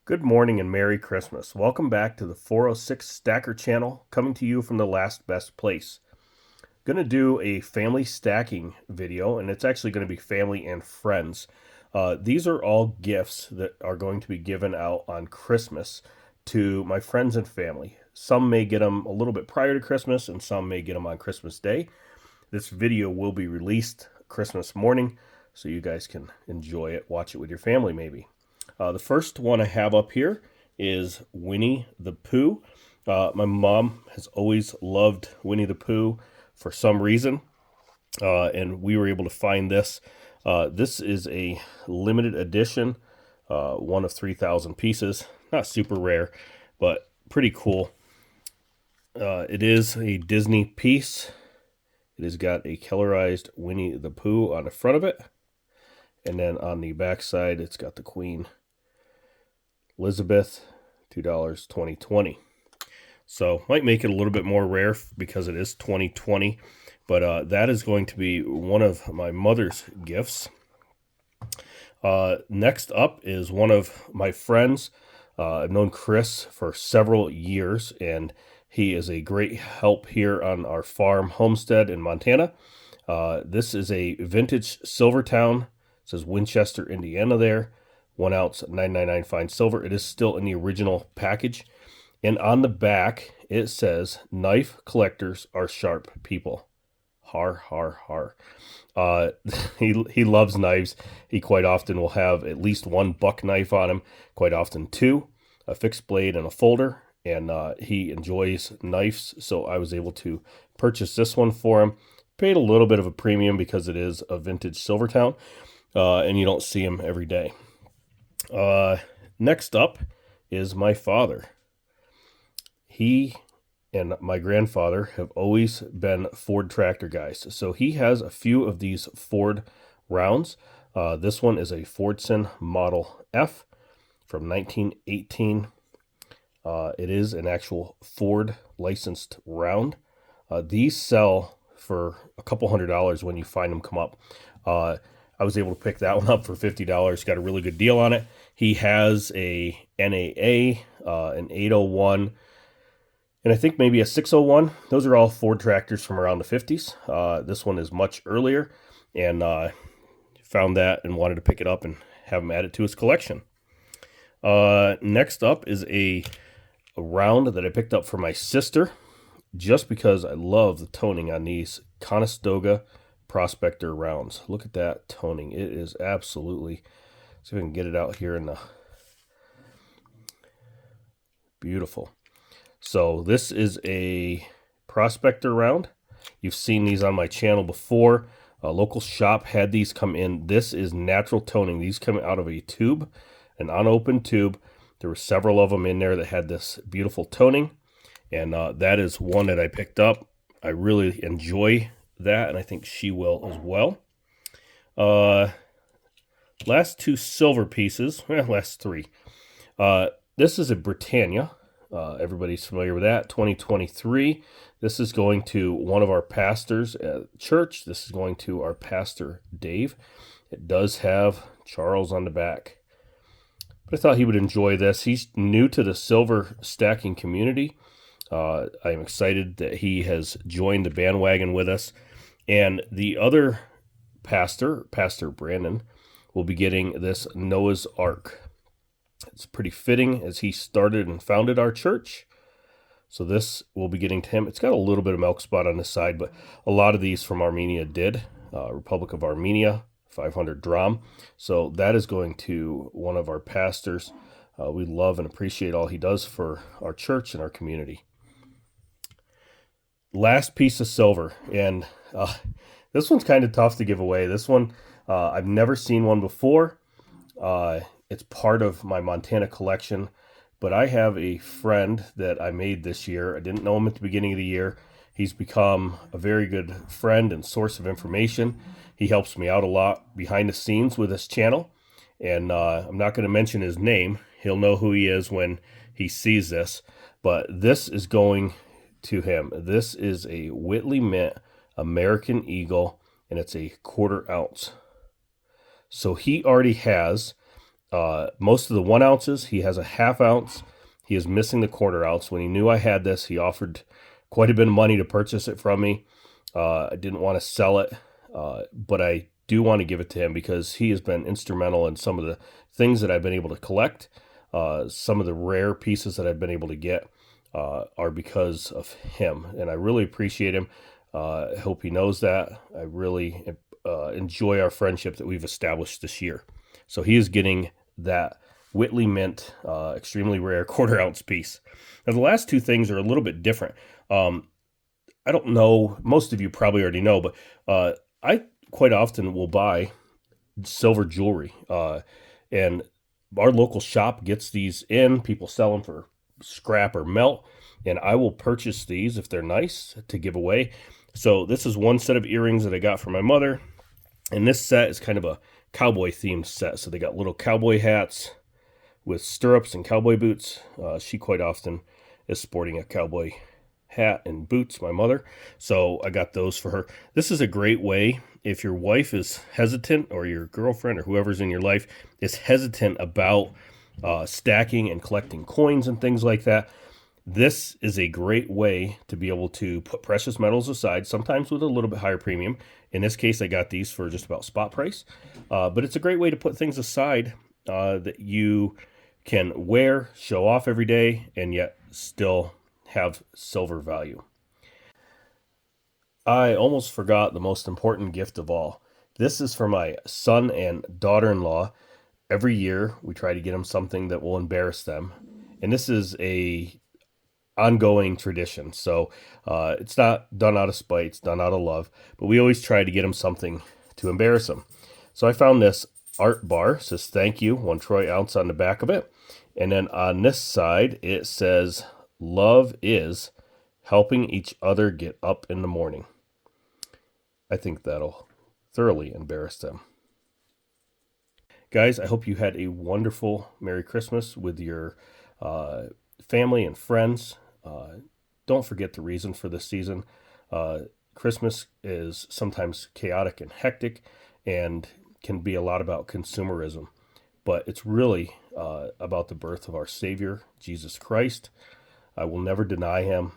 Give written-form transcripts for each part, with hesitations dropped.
Good morning and Merry Christmas. Welcome back to the 406 Stacker channel, coming to you from the last best place. Going to do a family stacking video, and it's actually going to be family and friends. These are all gifts that are going to be given out on Christmas to my friends and family. Some may get them a little bit prior to Christmas, and some may get them on Christmas Day. This video will be released Christmas morning, so you guys can enjoy it, watch it with your family maybe. The first one I have up here is Winnie the Pooh. My mom has always loved Winnie the Pooh for some reason, and we were able to find this. This is a limited edition, one of 3,000 pieces. Not super rare, but pretty cool. It is a Disney piece. It has got a colorized Winnie the Pooh on the front of it, and then on the back side, it's got the Queen Elizabeth, $2, 2020. So might make it a little bit more rare because it is 2020, but that is going to be one of my mother's gifts. Next up is one of my friends. I've known Chris for several years, and he is a great help here on our farm homestead in Montana. This is a vintage Silvertown. It says Winchester, Indiana there. 1 ounce, $9.99 fine silver. It is still in the original package. And on the back, it says, "Knife collectors are sharp people." Har, har, har. He loves knives. He quite often will have at least one buck knife on him, quite often two, a fixed blade and a folder. And he enjoys knives, so I was able to purchase this one for him. Paid a little bit of a premium because it is a vintage Silvertown, and you don't see him every day. Next up is my father. He and my grandfather have always been Ford tractor guys. So he has a few of these Ford rounds. This one is a Fordson Model F from 1918. It is an actual Ford licensed round. These sell for a couple $100s when you find them come up. I was able to pick that one up for $50. Got a really good deal on it. He has a NAA, an 801, and I think maybe a 601. Those are all Ford tractors from around the 50s. This one is much earlier, and found that and wanted to pick it up and have him add it to his collection. Next up is a round that I picked up for my sister, just because I love the toning on these Conestoga Prospector rounds. Look at that toning. It is absolutely, see if I can get it out here in the, beautiful. So this is a Prospector round. You've seen these on my channel before. A local shop had these come in. This is natural toning. These come out of a tube, an unopened tube. There were several of them in there that had this beautiful toning, and that is one that I picked up. I really enjoy that, and I think she will as well. Last two silver pieces, last three. This is a Britannia. Everybody's familiar with that. 2023. This is going to one of our pastors at church. This is going to our pastor, Dave. It does have Charles on the back. But I thought he would enjoy this. He's new to the silver stacking community. I'm excited that he has joined the bandwagon with us. And the other pastor, Pastor Brandon, will be getting this Noah's Ark. It's pretty fitting as he started and founded our church. So this will be getting to him. It's got a little bit of milk spot on the side, but a lot of these from Armenia did. Republic of Armenia, 500 dram. So that is going to one of our pastors. We love and appreciate all he does for our church and our community. Last piece of silver, and this one's kind of tough to give away. This one, I've never seen one before. It's part of my Montana collection, but I have a friend that I made this year. I didn't know him at the beginning of the year. He's become a very good friend and source of information. He helps me out a lot behind the scenes with this channel, and I'm not going to mention his name. He'll know who he is when he sees this, but this is going to him. This is a Whitley Mint American Eagle, and it's a 1/4 ounce. So he already has Most of the 1 ounces, he has a half ounce. He is missing the quarter ounce. When he knew I had this, he offered quite a bit of money to purchase it from me. I didn't want to sell it, but I do want to give it to him because he has been instrumental in some of the things that I've been able to collect. Some of the rare pieces that I've been able to get are because of him, and I really appreciate him. I hope he knows that. I really enjoy our friendship that we've established this year. So he is getting that Whitley Mint, extremely rare quarter ounce piece. Now, the last two things are a little bit different. I don't know, most of you probably already know, but I quite often will buy silver jewelry. And our local shop gets these in. People sell them for scrap or melt. And I will purchase these if they're nice to give away. So this is one set of earrings that I got from my mother. And this set is kind of a cowboy themed set. So they got little cowboy hats with stirrups and cowboy boots. She quite often is sporting a cowboy hat and boots, my mother. So I got those for her. This is a great way if your wife is hesitant, or your girlfriend, or whoever's in your life is hesitant about stacking and collecting coins and things like that. This is a great way to be able to put precious metals aside, sometimes with a little bit higher premium. In this case, I got these for just about spot price. But it's a great way to put things aside that you can wear, show off every day, and yet still have silver value. I almost forgot the most important gift of all. This is for my son and daughter-in-law. Every year, we try to get them something that will embarrass them. And this is a ongoing tradition. So it's not done out of spite, it's done out of love, but we always try to get them something to embarrass them. So I found this art bar. It says thank you, 1 troy ounce on the back of it. And then on this side, it says love is helping each other get up in the morning. I think that'll thoroughly embarrass them. Guys, I hope you had a wonderful Merry Christmas with your family and friends. Don't forget the reason for this season. Christmas is sometimes chaotic and hectic and can be a lot about consumerism, but it's really about the birth of our Savior, Jesus Christ. I will never deny him.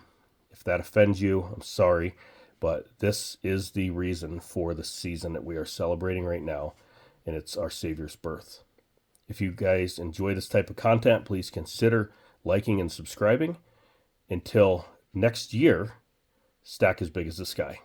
If that offends you, I'm sorry, but this is the reason for the season that we are celebrating right now, and it's our Savior's birth. If you guys enjoy this type of content, please consider liking and subscribing. Until next year, stack as big as the sky.